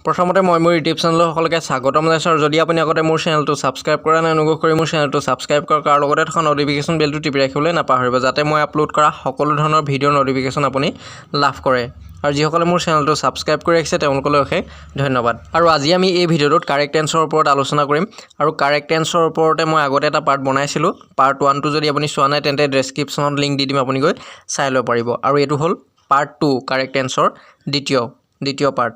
প্ৰথমতে মই মোৰ ইউটিউব চেনেলৰ সকলোকে স্বাগতম জনাইছোঁ আৰু যদি আপুনি আগতে মোৰ চেনেলটো ছাবস্ক্ৰাইব কৰা নাই অনুগ্ৰহ কৰি মোৰ চেনেলটো ছাবস্ক্ৰাইব কৰক আৰু লগতে থকা নটিফিকেশ্যন বেলটো টিপি ৰাখিবলৈ নাপাহৰিব যাতে মই আপলোড কৰা সকলো ধৰণৰ ভিডিঅ'ৰ নটিফিকেশ্যন আপুনি লাভ কৰে আৰু যিসকলে মোৰ চেনেলটো ছাবস্ক্ৰাইব কৰি ৰাখিছে তেওঁলোকলৈ অশেষ ধন্যবাদ আৰু আজি আমি এই ভিডিঅ'টোত কাৰেক্ট এনসাৰৰ ওপৰত আলোচনা কৰিম আৰু কাৰেক্ট এনসাৰৰ ওপৰতে মই আগতে এটা পাৰ্ট বনাইছিলোঁ পাৰ্ট 1 টো যদি আপুনি চোৱা নাই তেন্তে ডেছক্ৰিপশ্যনত লিংক দি দিম আপুনি গৈ চাই ল'ব পাৰিব আৰু এইটো হ'ল পাৰ্ট 2 কাৰেক্ট এনসাৰ দ্বিতীয় পাৰ্ট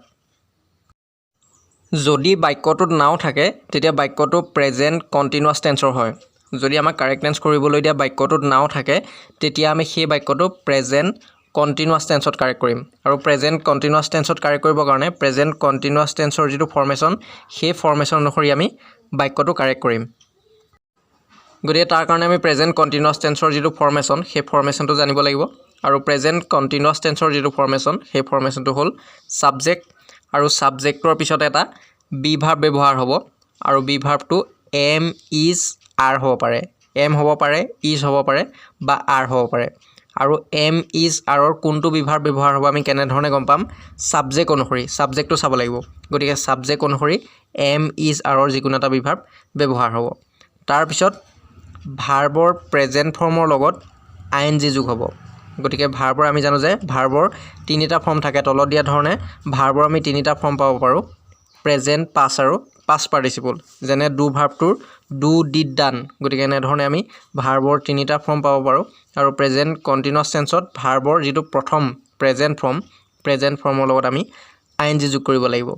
যদি বাক্যটোত নাও থাকে তেতিয়া বাক্যটো প্ৰেজেন্ট কন্টিনিউয়াছ টেন্সৰ হয় যদি আমাক কাৰেক্ট টেন্স কৰিবলৈ দিয়া বাক্যটোত নাও থাকে তেতিয়া আমি সেই বাক্যটো প্ৰেজেন্ট কন্টিনিউয়াছ টেন্সত কাৰেক্ট কৰিম আৰু প্ৰেজেন্ট কন্টিনিউয়াছ টেন্সত কাৰেক্ট কৰিবৰ কাৰণে প্ৰেজেন্ট কন্টিনিউয়াছ টেন্সৰ যিটো ফৰ্মেশন সেই ফৰ্মেশন অনুসৰি আমি বাক্যটো কাৰেক্ট কৰিম গতিকে তাৰ কাৰণে আমি প্ৰেজেন্ট কন্টিনিউয়াছ টেন্সৰ যিটো ফৰ্মেশন সেই ফৰ্মেশনটো জানিব লাগিব আৰু প্ৰেজেন্ট কন্টিনিউয়াছ টেন্সৰ যিটো ফৰ্মেশন সেই ফৰ্মেশনটো হ'ল সাবজেক্ট আৰু সাবজেক্টৰ পিছত এটা বি ভাৰ্ব ব্যৱহাৰ হ'ব আৰু বি ভাৰ্বটো এম ইজ আৰ হ'ব পাৰে এম হ'ব পাৰে ইজ হ'ব পাৰে বা আৰ হ'ব পাৰে আৰু এম ইজ আৰৰ কোনটো বি ভাৰ্ব ব্যৱহাৰ হ'ব আমি কেনে ধৰণে গম পাম সাবজেক্ট অনুসৰি সাবজেক্টটো চাব লাগিব গতিকে সাবজেক্ট অনুসৰি এম ইজ আৰৰ যিকোনো এটা বি ভাৰ্ব ব্যৱহাৰ হ'ব তাৰ পিছত ভাৰ্বৰ প্ৰেজেন্ট ফৰ্মৰ লগত আইএনজি যোগ হ'ব গতিকে ভাৰ্বৰ আমি জানো যে ভাৰ্বৰ তিনিটা ফৰ্ম থাকে তলত দিয়া ধৰণে ভাৰ্বৰ আমি তিনিটা ফৰ্ম পাব পাৰো প্ৰেজেন্ট পাস আৰু পাষ্ট পাৰ্টিসিপল যেনে ডু ভাৰ্বটোৰ ডু ডিড ডান গতিকে এনে ধৰণে আমি ভাৰ্বৰ তিনিটা ফৰ্ম পাব পাৰো আৰু প্ৰেজেন্ট কন্টিনিউয়াছ টেন্সত ভাৰ্বৰ যিটো প্ৰথম প্ৰেজেন্ট ফৰ্মৰ লগত আমি আইএনজি যোগ কৰিব লাগিব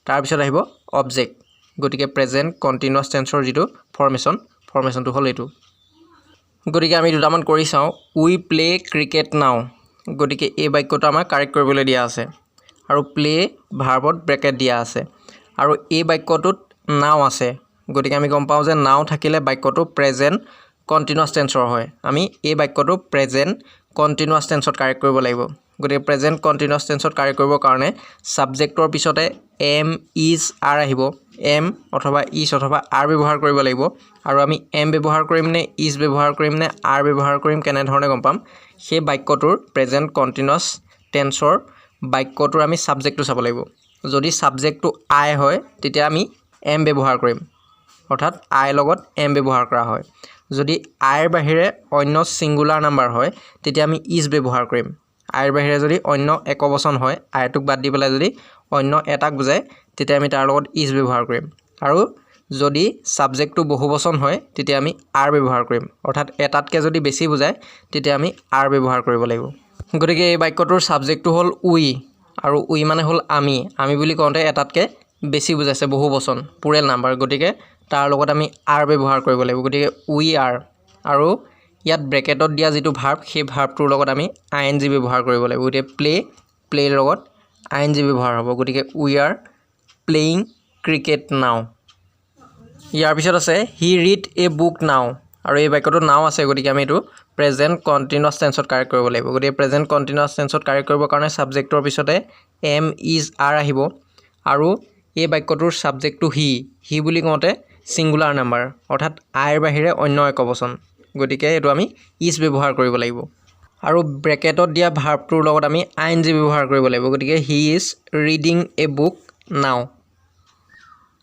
তাৰ পিছত আহিব অবজেক্ট গতিকে প্ৰেজেন্ট কন্টিনিউয়াছ টেন্সৰ যিটো ফৰ্মেশনটো হ'ল এইটো গতিকে আমি দুটামান কৰি চাওঁ উই প্লে ক্ৰিকেট নাও গতিকে এই বাক্যটো আমাক কাৰেক্ট কৰিবলৈ দিয়া আছে আৰু প্লে ভাৰ্বত ব্ৰেকেট দিয়া আছে আৰু এই বাক্যটোত নাও আছে গতিকে আমি গম পাওঁ যে নাও থাকিলে বাক্যটো প্ৰেজেন্ট কন্টিনিউয়াছ টেন্সৰ হয় আমি এই বাক্যটো প্ৰেজেন্ট কন্টিনিউয়াছ টেন্সত কাৰেক্ট কৰিব লাগিব গতিকে প্ৰেজেন্ট কন্টিনিউয়াছ টেন্সত কাৰেক্ট কৰিবৰ কাৰণে সাবজেক্টৰ পিছতে এম ইজ আৰ আহিব এম অথবা ইজ অথবা আৰ ব্যৱহাৰ কৰিব লাগিব আৰু আমি এম ব্যৱহাৰ কৰিম নে ইজ ব্যৱহাৰ কৰিম নে আৰ ব্যৱহাৰ কৰিম কেনে ধৰণে গম পাম সেই বাক্যটোৰ প্ৰেজেন্ট কন্টিনিউয়াছ টেন্সৰ বাক্যটোৰ আমি সাবজেক্টটো চাব লাগিব যদি সাবজেক্টটো আই হয় তেতিয়া আমি এম ব্যৱহাৰ কৰিম অৰ্থাৎ আই লগত এম ব্যৱহাৰ কৰা হয় যদি আইৰ বাহিৰে অন্য সিঙ্গুলাৰ নাম্বাৰ হয় তেতিয়া আমি ইজ ব্যৱহাৰ কৰিম আইৰ বাহিৰে যদি অন্য একবচন হয় আইটোক বাদ দি পেলাই যদি অন্য এটাক বুজায় তেতিয়া আমি তাৰ লগত ইজ ব্যৱহাৰ কৰিম আৰু যদি সাবজেক্টটো বহুবচন হয় তেতিয়া আমি আৰ ব্যৱহাৰ কৰিম অৰ্থাৎ এটাতকৈ যদি বেছি বুজায় তেতিয়া আমি আৰ ব্যৱহাৰ কৰিব লাগিব গতিকে এই বাক্যটোৰ সাবজেক্টটো হ'ল উই আৰু উই মানে হ'ল আমি বুলি কওঁতে এটাতকৈ বেছি বুজাইছে বহুবচন প্লুৰেল নাম্বাৰ গতিকে তাৰ লগত আমি আৰ ব্যৱহাৰ কৰিব লাগিব গতিকে উই আৰ আৰু ইয়াত ব্ৰেকেটত দিয়া যিটো ভাৰ্ব সেই ভাৰ্বটোৰ লগত আমি আইএনজি ব্যৱহাৰ কৰিব লাগিব গতিকে প্লেৰ লগত আইএনজি ব্যৱহাৰ হ'ব গতিকে উই আৰ প্লেইং ক্ৰিকেট নাও ইয়াৰ পিছত আছে হি ৰিড এ বুক নাও আৰু এই বাক্যটো নাও আছে গতিকে আমি এইটো প্ৰেজেন্ট কন্টিনিউয়াছ টেন্সত কাৰেক্ট কৰিব লাগিব গতিকে প্ৰেজেন্ট কন্টিনিউয়াছ টেন্সত কাৰেক্ট কৰিবৰ কাৰণে সাবজেক্টৰ পিছতে এম ইজ আৰ আহিব আৰু এই বাক্যটোৰ সাবজেক্টটো হি বুলি কওঁতে সিঙ্গুলাৰ নাম্বাৰ অৰ্থাৎ আইৰ বাহিৰে অন্য একবচন গতিকে এইটো আমি ইজ ব্যৱহাৰ কৰিব লাগিব আৰু ব্ৰেকেটত দিয়া ভাৰ্বটোৰ লগত আমি আইএনজি ব্যৱহাৰ কৰিব লাগিব গতিকে he is reading a book নাও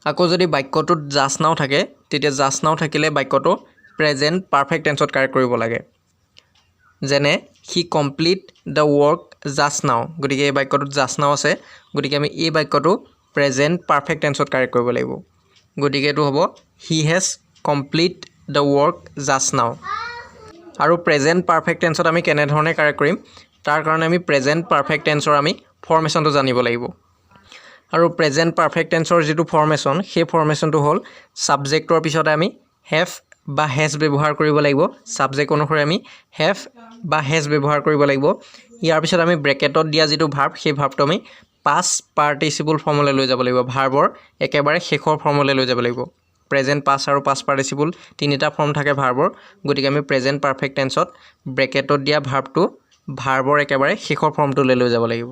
আকৌ যদি বাক্যটোত জাষ্ট নাও থাকে তেতিয়া জাষ্ট নাও থাকিলে বাক্যটো প্ৰেজেন্ট পাৰফেক্ট টেন্সত কাৰেক্ট কৰিব লাগে যেনে হি কমপ্লিট দ্য ৱৰ্ক জাষ্ট নাও গতিকে এই বাক্যটোত জাষ্ট নাও আছে গতিকে আমি এই বাক্যটো প্ৰেজেন্ট পাৰফেক্ট টেন্সত কাৰেক্ট কৰিব লাগিব গতিকে এইটো হ'ব he has complete the work just নাও আৰু প্ৰেজেন্ট পাৰফেক্ট টেন্সত আমি কেনে ধৰণে কাৰেক্ট কৰিম তাৰ কাৰণে আমি প্ৰেজেন্ট পাৰফেক্ট টেন্সৰ আমি ফৰ্মেশনটো জানিব লাগিব আৰু প্ৰেজেন্ট পাৰফেক্ট টেন্সৰ যিটো ফৰ্মেশন সেই ফৰ্মেশনটো হ'ল সাবজেক্টৰ পিছতে আমি হেভ বা হেজ ব্যৱহাৰ কৰিব লাগিব সাবজেক্ট অনুসৰি আমি হেভ বা হেজ ব্যৱহাৰ কৰিব লাগিব ইয়াৰ পিছত আমি ব্ৰেকেটত দিয়া যিটো ভাৰ্ব সেই ভাৰ্বটো আমি পাষ্ট পাৰ্টিসিপল ফৰ্মলৈ লৈ যাব লাগিব ভাৰ্বৰ একেবাৰে শেষৰ ফৰ্মলৈ লৈ যাব লাগিব প্ৰেজেন্ট পাস আৰু পাষ্ট পাৰ্টিসিপল তিনিটা ফৰ্ম থাকে ভাৰ্বৰ গতিকে আমি প্ৰেজেন্ট পাৰফেক্ট টেন্সত ব্ৰেকেটত দিয়া ভাৰ্বটো ভাৰ্বৰ একেবাৰে শেষৰ ফৰ্মটোলৈ লৈ যাব লাগিব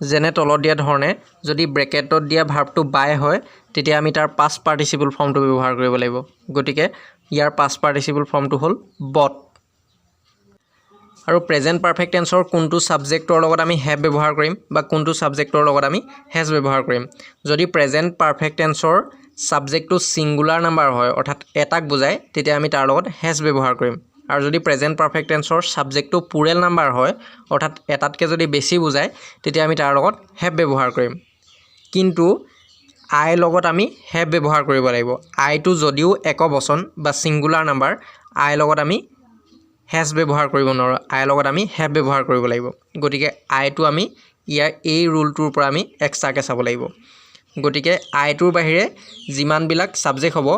যেনে তলত দিয়া ধৰণে যদি ব্ৰেকেটত দিয়া ভাৰ্বটো বাই হয় তেতিয়া আমি তাৰ পাষ্ট পাৰ্টিসিপল ফৰ্মটো ব্যৱহাৰ কৰিব লাগিব গতিকে ইয়াৰ পাষ্ট পাৰ্টিসিপল ফৰ্মটো হ'ল বট আৰু প্ৰেজেন্ট পাৰফেক্ট টেন্সৰ কোনটো সাবজেক্টৰ লগত আমি হ্যাভ ব্যৱহাৰ কৰিম বা কোনটো সাবজেক্টৰ লগত আমি হ্যাজ ব্যৱহাৰ কৰিম যদি প্ৰেজেন্ট পাৰফেক্ট টেন্সৰ সাবজেক্টটো সিঙ্গুলাৰ নাম্বাৰ হয় অৰ্থাৎ এটাক বুজায় তেতিয়া আমি তাৰ লগত হ্যাজ ব্যৱহাৰ কৰিম আৰু যদি প্ৰেজেন্ট পাৰফেক্ট টেন্সৰ সাবজেক্টটো প্লুৰেল নাম্বাৰ হয় অৰ্থাৎ এটাতকৈ যদি বেছি বুজায় তেতিয়া আমি তাৰ লগত হ্যাভ ব্যৱহাৰ কৰিম কিন্তু আই লগত আমি হ্যাভ ব্যৱহাৰ কৰিব লাগিব আইটো যদিও একবচন বা সিঙ্গুলাৰ নাম্বাৰ আই লগত আমি হ্যাজ ব্যৱহাৰ কৰিব নোৱাৰো আই লগত আমি হ্যাভ ব্যৱহাৰ কৰিব লাগিব গতিকে আইটো আমি ইয়াৰ এই ৰুলটোৰ পৰা আমি এক্সট্ৰাকে চাব লাগিব গতিকে আইটোৰ বাহিৰে যিমানবিলাক সাবজেক্ট হ'ব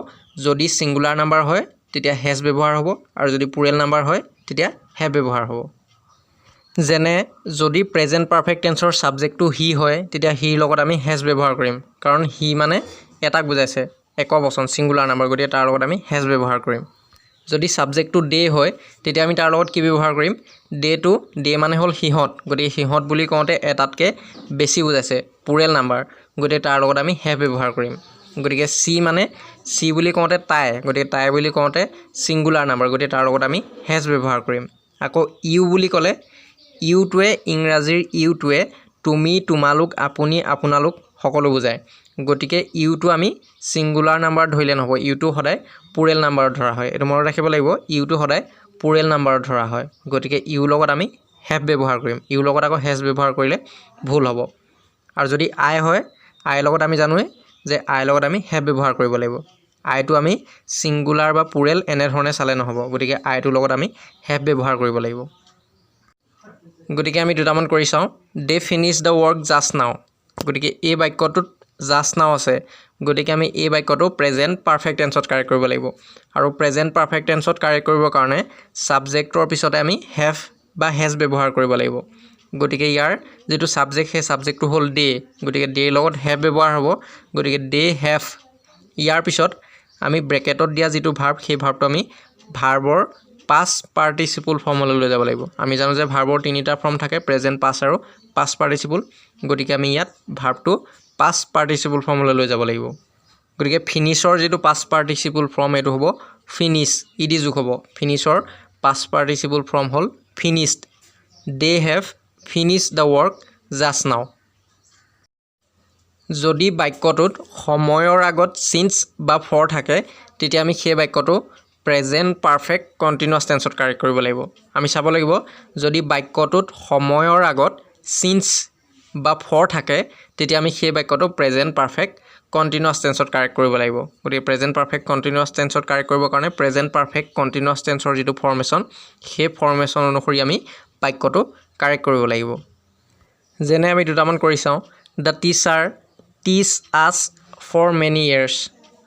যদি সিঙ্গুলাৰ নাম্বাৰ হয় তেতিয়া হ্যাজ ব্যৱহাৰ হ'ব আৰু যদি প্লুৰেল নাম্বাৰ হয় তেতিয়া হ্যাভ ব্যৱহাৰ হ'ব যেনে যদি প্ৰেজেন্ট পাৰফেক্ট টেন্সৰ সাবজেক্টটো হি হয় তেতিয়া হিৰ লগত আমি হ্যাজ ব্যৱহাৰ কৰিম কাৰণ হি মানে এটাক বুজাইছে একবচন সিঙ্গুলাৰ নাম্বাৰ গতিকে তাৰ লগত আমি হ্যাজ ব্যৱহাৰ কৰিম যদি সাবজেক্টটো ডে হয় তেতিয়া আমি তাৰ লগত কি ব্যৱহাৰ কৰিম ডে মানে হ'ল সিহঁত গতিকে সিহঁত বুলি কওঁতে এটাতকৈ বেছি বুজাইছে প্লুৰেল নাম্বাৰ গতিকে তাৰ লগত আমি হ্যাভ ব্যৱহাৰ কৰিম গতিকে সি বুলি কওঁতে তাই গতিকে তাই বুলি কওঁতে সিঙ্গুলাৰ নাম্বাৰ গতিকে তাৰ লগত আমি হ্যাজ ব্যৱহাৰ কৰিম আকৌ ইউ বুলি ক'লে ইউটোৱে ইংৰাজীৰ ইউটোৱে তুমি তোমালোক আপুনি আপোনালোক সকলো বুজায় গতিকে ইউটো আমি সিঙ্গুলাৰ নাম্বাৰ ধৰিলে নহ'ব ইউটো সদায় প্লুৰেল নাম্বাৰত ধৰা হয় এটো মনত ৰাখিব লাগিব ইউটো সদায় প্লুৰেল নাম্বাৰত ধৰা হয় গতিকে ইউ লগত আমি হ্যাভ ব্যৱহাৰ কৰিম ইউ লগত আকৌ হ্যাজ ব্যৱহাৰ কৰিলে ভুল হ'ব আৰু যদি আই হয় আই লগত আমি জানোৱে যে আই লগত আমি হ্যাভ ব্যৱহাৰ কৰিব লাগিব আইটো আমি সিঙ্গুলাৰ বা প্লুৰেল এনে ধৰণে চালে নহ'ব গতিকে আইটোৰ লগত আমি হ্যাভ ব্যৱহাৰ কৰিব লাগিব গতিকে আমি দুটামান কৰি চাওঁ দে ফিনিশ দ্য ৱৰ্ক জাষ্ট নাও গতিকে এই বাক্যটোত জাষ্ট নাও আছে গতিকে আমি এই বাক্যটো প্ৰেজেন্ট পাৰফেক্ট টেন্সত কাৰেক্ট কৰিব লাগিব আৰু প্ৰেজেন্ট পাৰফেক্ট টেন্সত কাৰেক্ট কৰিবৰ কাৰণে সাবজেক্টৰ পিছতে আমি হ্যাভ বা হ্যাজ ব্যৱহাৰ কৰিব লাগিব গতিকে ইয়াৰ যেটো সাবজেক্ট সেই সাবজেক্টটো হ'ল ডে গতিকে ডে লগত হ্যাভ ব্যৱহাৰ হ'ব গতিকে ডে হ্যাভ ইয়াৰ পিছত আমি ব্ৰেকেটত দিয়া যেটো ভাৰ্ব সেই ভাৰ্বটো আমি ভাৰ্বৰ পাষ্ট পাৰ্টিসিপল ফৰ্মলৈ লৈ যাব লাগিব আমি জানো যে ভাৰ্বৰ তিনিটা ফৰ্ম থাকে প্ৰেজেন্ট পাষ্ট আৰু পাষ্ট পাৰ্টিসিপল গতিকে আমি ইয়াত ভাৰ্বটো পাষ্ট পাৰ্টিসিপল ফৰ্মলৈ লৈ যাব লাগিব গতিকে ফিনিশৰ যেটো পাষ্ট পাৰ্টিসিপল ফৰ্ম এটো হ'ব ফিনিশ ইডি যোগ হ'ব ফিনিশৰ পাষ্ট পাৰ্টিসিপল ফৰ্ম হ'ল finished they have finished the work just নাও যদি বাক্যটোত সময়ৰ আগত সিন্স বা ফৰ থাকে তেতিয়া আমি সেই বাক্যটো প্ৰেজেন্ট পাৰফেক্ট কন্টিনিউয়াছ টেন্সত কাৰেক্ট কৰিব লাগিব আমি চাব লাগিব যদি বাক্যটোত সময়ৰ আগত সিন্স বা ফৰ থাকে তেতিয়া আমি সেই বাক্যটো প্ৰেজেন্ট পাৰফেক্ট কন্টিনিউয়াছ টেন্সত কাৰেক্ট কৰিব লাগিব গতিকে প্ৰেজেন্ট পাৰফেক্ট কন্টিনিউয়াছ টেন্সত কাৰেক্ট কৰিবৰ কাৰণে প্ৰেজেন্ট পাৰফেক্ট কন্টিনিউয়াছ টেন্সৰ যেটো ফৰ্মেশন সেই ফৰ্মেশন অনুসৰি আমি বাক্যটো কাৰেক্ট কৰিব লাগিব যেনে আমি দুটামান কৰি চাওঁ দ্য টিচাৰ টিচ আছ ফৰ মেনি ইয়াৰ্ছ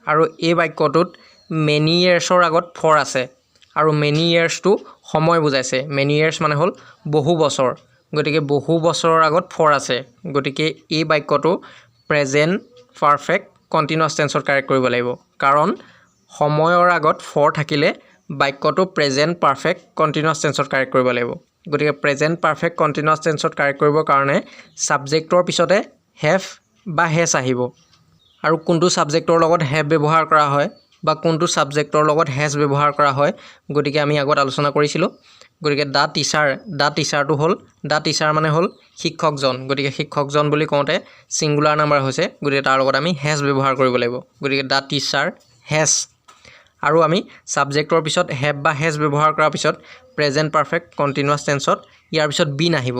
আৰু এই বাক্যটোত মেনি ইয়াৰ্ছৰ আগত ফৰ আছে আৰু মেনি ইয়াৰ্ছটো সময় বুজাইছে মেনি ইয়াৰ্ছ মানে হ'ল বহু বছৰ গতিকে বহু বছৰৰ আগত ফৰ আছে গতিকে এই বাক্যটো প্ৰেজেন্ট পাৰফেক্ট কন্টিনিউয়াছ টেন্সত কাৰেক্ট কৰিব লাগিব কাৰণ সময়ৰ আগত ফৰ থাকিলে বাক্যটো প্ৰেজেন্ট পাৰফেক্ট কন্টিনিউয়াছ টেন্সত কাৰেক্ট কৰিব লাগিব গতিকে প্ৰেজেন্ট পাৰফেক্ট কন্টিনিউয়াছ টেন্সত কাৰেক্ট কৰিবৰ কাৰণে সাবজেক্টৰ পিছতে হ্যাভ বা হ্যাজ আহিব আৰু কোনটো সাবজেক্টৰ লগত হ্যাভ ব্যৱহাৰ কৰা হয় বা কোনটো সাবজেক্টৰ লগত হ্যাজ ব্যৱহাৰ কৰা হয় গতিকে আমি আগত আলোচনা কৰিছিলোঁ গতিকে দা টিচাৰটো হ'ল দা টিচাৰ মানে হ'ল শিক্ষকজন গতিকে শিক্ষকজন বুলি কওঁতে সিঙ্গুলাৰ নাম্বাৰ হৈছে গতিকে তাৰ লগত আমি হ্যাজ ব্যৱহাৰ কৰিব লাগিব গতিকে দা টিচাৰ হ্যাজ আৰু আমি সাবজেক্টৰ পিছত হ্যাভ বা হ্যাজ ব্যৱহাৰ কৰাৰ পিছত প্ৰেজেন্ট পাৰফেক্ট কন্টিনিউয়াছ টেন্সত ইয়াৰ পিছত বিন আহিব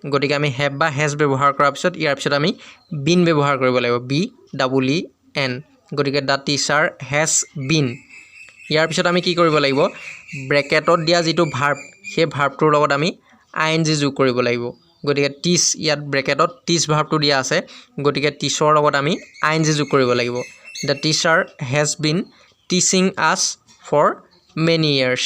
গতিকে আমি হ্যাভ বা হ্যাজ ব্যৱহাৰ কৰাৰ পিছত ইয়াৰ পিছত আমি বিন ব্যৱহাৰ কৰিব লাগিব বি ডাবল ই এন গতিকে দা টিচাৰ হ্যাজ বিন ইয়াৰ পিছত আমি কি কৰিব লাগিব ব্ৰেকেটত দিয়া যেটো ভাৰ্ব সেই ভাৰ্বটোৰ লগত আমি আইএনজি যোগ কৰিব লাগিব গতিকে টিচ ইয়াত ব্ৰেকেটত টিচ ভাৰ্বটো দিয়া আছে গতিকে টিচৰ লগত আমি আইএনজি যোগ কৰিব লাগিব the teacher has been teaching আছ ফৰ মেনি ইয়াৰ্ছ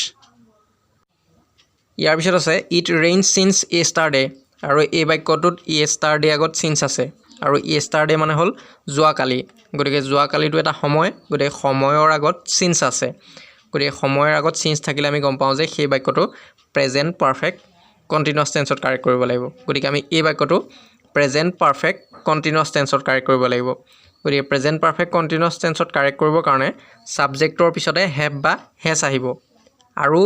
ইয়াৰ পিছত আছে ইট ৰেইন সিন্স য়েষ্টাৰডে আৰু এই বাক্যটোত য়েষ্টাৰডে আগত সিন্স আছে আৰু য়েষ্টাৰডে মানে হ'ল যোৱাকালি গতিকে যোৱাকালিটো এটা সময় গতিকে সময়ৰ আগত সিন্স আছে গতিকে সময়ৰ আগত সিন্স থাকিলে আমি গম পাওঁ যে সেই বাক্যটো প্ৰেজেন্ট পাৰফেক্ট কন্টিনিউয়াছ টেন্সত কাৰেক্ট কৰিব লাগিব গতিকে আমি এই বাক্যটো প্ৰেজেন্ট পাৰফেক্ট কন্টিনিউয়াছ টেন্সত কাৰেক্ট কৰিব লাগিব গতিকে প্ৰেজেন্ট পাৰফেক্ট কন্টিনিউয়াছ টেন্সত কাৰেক্ট কৰিবৰ কাৰণে সাবজেক্টৰ পিছতে হ্যাভ বা হ্যাজ আহিব আৰু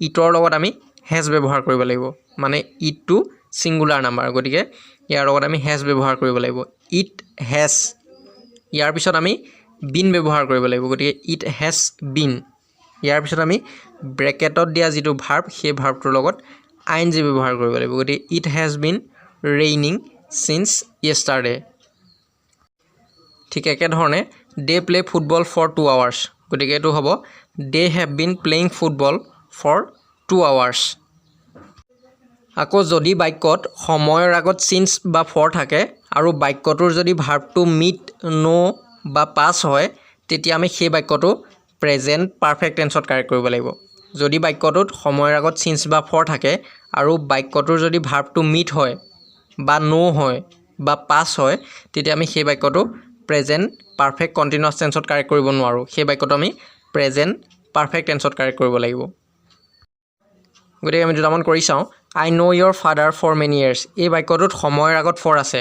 ইটৰ লগত আমি হেজ ব্যৱহাৰ কৰিব লাগিব মানে ইট টু সিঙ্গুলাৰ নাম্বাৰ গতিকে ইয়াৰ লগত আমি হেজ ব্যৱহাৰ কৰিব লাগিব ইট হেজ ইয়াৰ পিছত আমি বিন ব্যৱহাৰ কৰিব লাগিব গতিকে ইট হেজ বিন ইয়াৰ পিছত আমি ব্ৰেকেটত দিয়া যিটো ভাৰ্ব সেই ভাৰ্বটোৰ লগত আইএনজি ব্যৱহাৰ কৰিব লাগিব গতিকে it has been raining since yesterday ঠিক একেধৰণে they play football for 2 hours গতিকে এইটো হ'ব they have been playing football for 2 hours আকৌ যদি বাক্যত সময়ৰ আগত সিন্স বা ফৰ থাকে আৰু বাক্যটোৰ যদি ভাৰ্বটো মিট নো বা পাছ হয় তেতিয়া আমি সেই বাক্যটো প্ৰেজেণ্ট পাৰফেক্ট টেন্সত কাৰেক্ট কৰিব লাগিব যদি বাক্যটোত সময়ৰ আগত সিন্স বা ফৰ থাকে আৰু বাক্যটোৰ যদি ভাৰ্বটো মিট হয় বা নো হয় বা পাছ হয় তেতিয়া আমি সেই বাক্যটো প্ৰেজেণ্ট পাৰফেক্ট কণ্টিনিউয়াছ টেন্সত কাৰেক্ট কৰিব নোৱাৰোঁ সেই বাক্যটো আমি প্ৰেজেণ্ট পাৰফেক্ট টেন্সত কাৰেক্ট কৰিব লাগিব গতিকে আমি দুটামান কৰি চাওঁ I know your father for many years এই বাক্যটোত সময়ৰ আগত ফৰ আছে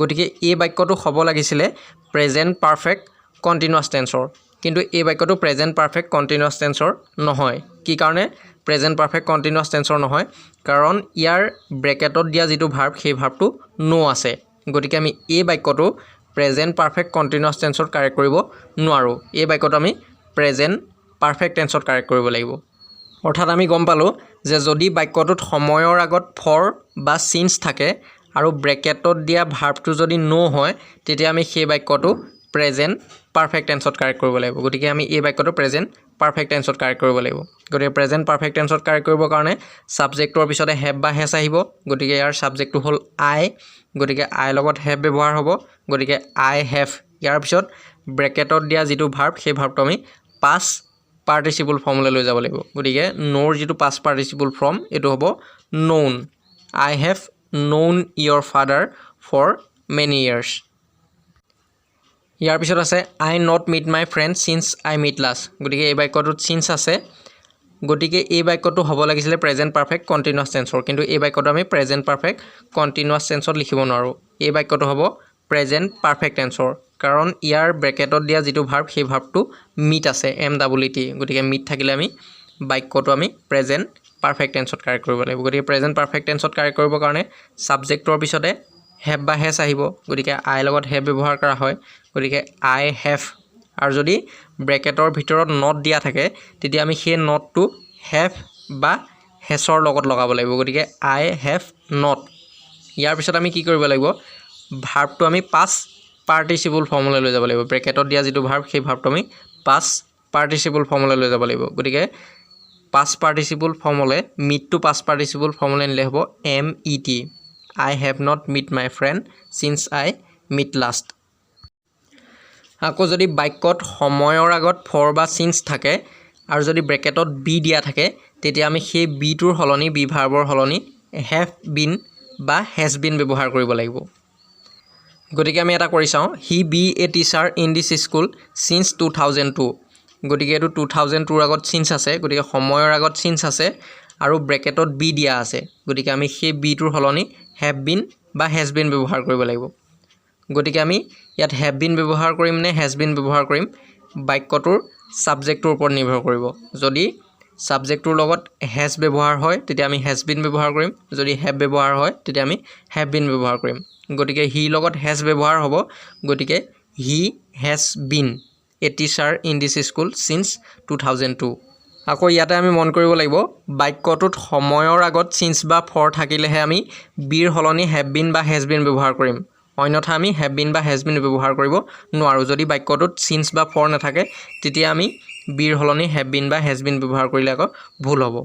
গতিকে এই বাক্যটো হ'ব লাগিছিলে প্ৰেজেণ্ট পাৰফেক্ট কণ্টিনিউয়াছ টেন্সৰ কিন্তু এই বাক্যটো প্ৰেজেণ্ট পাৰফেক্ট কণ্টিনিউয়াছ টেন্সৰ নহয় কি কাৰণে প্ৰেজেণ্ট পাৰফেক্ট কণ্টিনিউয়াছ টেন্সৰ নহয় কাৰণ ইয়াৰ ব্ৰেকেটত দিয়া যিটো ভাৰ্ব সেই ভাৰ্বটো নো আছে গতিকে আমি এই বাক্যটো প্ৰেজেণ্ট পাৰফেক্ট কণ্টিনিউয়াছ টেন্সত কাৰেক্ট কৰিব নোৱাৰোঁ এই বাক্যটো আমি প্ৰেজেণ্ট পাৰফেক্ট টেন্সত কাৰেক্ট কৰিব লাগিব অৰ্থাৎ আমি গম পালোঁ যে যদি বাক্যটোত সময়ৰ আগত ফৰ বা সিন্স থাকে আৰু ব্ৰেকেটত দিয়া ভাৰ্বটো যদি নো হয় তেতিয়া আমি সেই বাক্যটো প্ৰেজেণ্ট পাৰফেক্ট টেন্সত কাৰেক্ট কৰিব লাগিব গতিকে আমি এই বাক্যটো প্ৰেজেণ্ট পাৰফেক্ট টেন্সত কাৰেক্ট কৰিব লাগিব গতিকে প্ৰেজেণ্ট পাৰফেক্ট টেন্সত কাৰেক্ট কৰিবৰ কাৰণে ছাবজেক্টৰ পিছতে হেভ বা হেজ আহিব গতিকে ইয়াৰ ছাবজেক্টটো হ'ল আই গতিকে আই লগত হেভ ব্যৱহাৰ হ'ব গতিকে আই হেভ ইয়াৰ পিছত ব্ৰেকেটত দিয়া যিটো ভাৰ্ব সেই ভাৰ্বটো আমি পাছ পাৰ্টিচিপল ফৰ্মলৈ লৈ যাব লাগিব গতিকে নোৰ যিটো পাছ পাৰ্টিচিপল ফৰ্ম এইটো হ'ব known I have known your father for many years ইয়াৰ পিছত আছে I not met my friend since I met last গতিকে এই বাক্যটোত সিন্স আছে গতিকে এই বাক্যটো হ'ব লাগিছিলে প্ৰেজেণ্ট পাৰফেক্ট কণ্টিনিউয়াছ টেন্সৰ কিন্তু এই বাক্যটো আমি প্ৰেজেণ্ট পাৰফেক্ট কণ্টিনিউয়াছ টেন্সত লিখিব নোৱাৰোঁ এই বাক্যটো হ'ব প্ৰেজেণ্ট পাৰফেক্ট টেন্সৰ কাৰণ ইয়াৰ ব্ৰেকেটত দিয়া যিটো ভাৰ্ব সেই ভাৰ্বটো মিট আছে MWT গতিকে মিট থাকিলে আমি বাক্যটো আমি প্ৰেজেণ্ট পাৰফেক্ট টেন্সত কাৰেক্ট কৰিব লাগিব গতিকে প্ৰেজেণ্ট পাৰফেক্ট টেন্সত কাৰেক্ট কৰিবৰ কাৰণে ছাবজেক্টৰ পিছতে হেভ বা হেজ আহিব গতিকে আই লগত হেভ ব্যৱহাৰ কৰা হয় গতিকে আই হেভ আৰু যদি ব্ৰেকেটৰ ভিতৰত নট দিয়া থাকে তেতিয়া আমি সেই নটটো হেভ বা হেছৰ লগত লগাব লাগিব গতিকে আই হেভ নট ইয়াৰ পিছত আমি কি কৰিব লাগিব ভাৰ্বটো আমি পাছ পাৰ্টিচিপল ফৰ্মলৈ লৈ যাব লাগিব ব্ৰেকেটত দিয়া যিটো ভাৰ্ব সেই ভাৰ্বটো আমি পাছ পাৰ্টিচিপল ফৰ্মলৈ লৈ যাব লাগিব গতিকে পাছ পাৰ্টিচিপল ফৰ্মলৈ মিটটো পাছ পাৰ্টিচিপল ফৰ্মলৈ নিলে হ'ব MET I have not met my friend since I met last আকৌ যদি বাক্যত সময়ৰ আগত ফৰ বা সিন্স থাকে আৰু যদি ব্ৰেকেটত বি দিয়া থাকে তেতিয়া আমি সেই বিটোৰ সলনি বি ভাৰ্বৰ সলনি হেভ বিন বা হেজ বিন ব্যৱহাৰ কৰিব লাগিব গতিকে আমি এটা কৰি চাওঁ he B a teacher in this school since 2002 গতিকে এইটো 2002ৰ আগত সিন্স আছে গতিকে সময়ৰ আগত সিন্স আছে আৰু ব্ৰেকেটত বি দিয়া আছে গতিকে আমি সেই বিটোৰ সলনি হেভ বিন বা হেজ বিন ব্যৱহাৰ কৰিব লাগিব গতিকে আমি ইয়াত হেভ বিন ব্যৱহাৰ কৰিম নে হেজ বিন ব্যৱহাৰ কৰিম বাক্যটোৰ ছাবজেক্টৰ ওপৰত নিৰ্ভৰ কৰিব যদি ছাবজেক্টৰ লগত হেজ ব্যৱহাৰ হয় তেতিয়া আমি হেজ বিন ব্যৱহাৰ কৰিম যদি হেভ ব্যৱহাৰ হয় তেতিয়া আমি হেভ বিন ব্যৱহাৰ কৰিম গতিকে হি লগত হেজ ব্যৱহাৰ হ'ব গতিকে he has been a teacher in this school since 2002 আকৌ ইয়াতে আমি মন কৰিব লাগিব বাক্যটোত সময়ৰ আগত সিন্স বা ফৰ থাকিলেহে আমি বিৰ সলনি হেভ বিন বা হেজ বিন ব্যৱহাৰ কৰিম অন্যথা আমি হেভ বিন বা হেজ বিন ব্যৱহাৰ কৰিব নোৱাৰোঁ যদি বাক্যটোত সিন্স বা ফৰ নাথাকে তেতিয়া আমি বিৰ সলনি হেভ বিন বা হেজ বিন ব্যৱহাৰ কৰিলে আকৌ ভুল হ'ব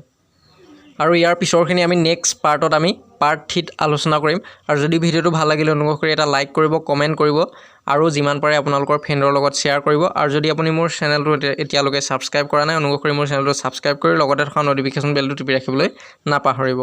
আৰু ইয়াৰ পিছৰখিনি আমি নেক্সট পাৰ্টত আমি পাৰ্ট 3ত আলোচনা কৰিম আৰু যদি ভিডিঅ'টো ভাল লাগিলে অনুগ্ৰহ কৰি এটা লাইক কৰিব কমেণ্ট কৰিব আৰু যিমান পাৰে আপোনালোকৰ ফ্ৰেণ্ডৰ লগত শ্বেয়াৰ কৰিব আৰু যদি আপুনি মোৰ চেনেলটো এতিয়ালৈকে ছাবস্ক্ৰাইব কৰা নাই অনুগ্ৰহ কৰি মোৰ চেনেলটো ছাবস্ক্ৰাইব কৰি লগতে থকা ন'টিফিকেশ্যন বেলটো টিপি ৰাখিবলৈ নাপাহৰিব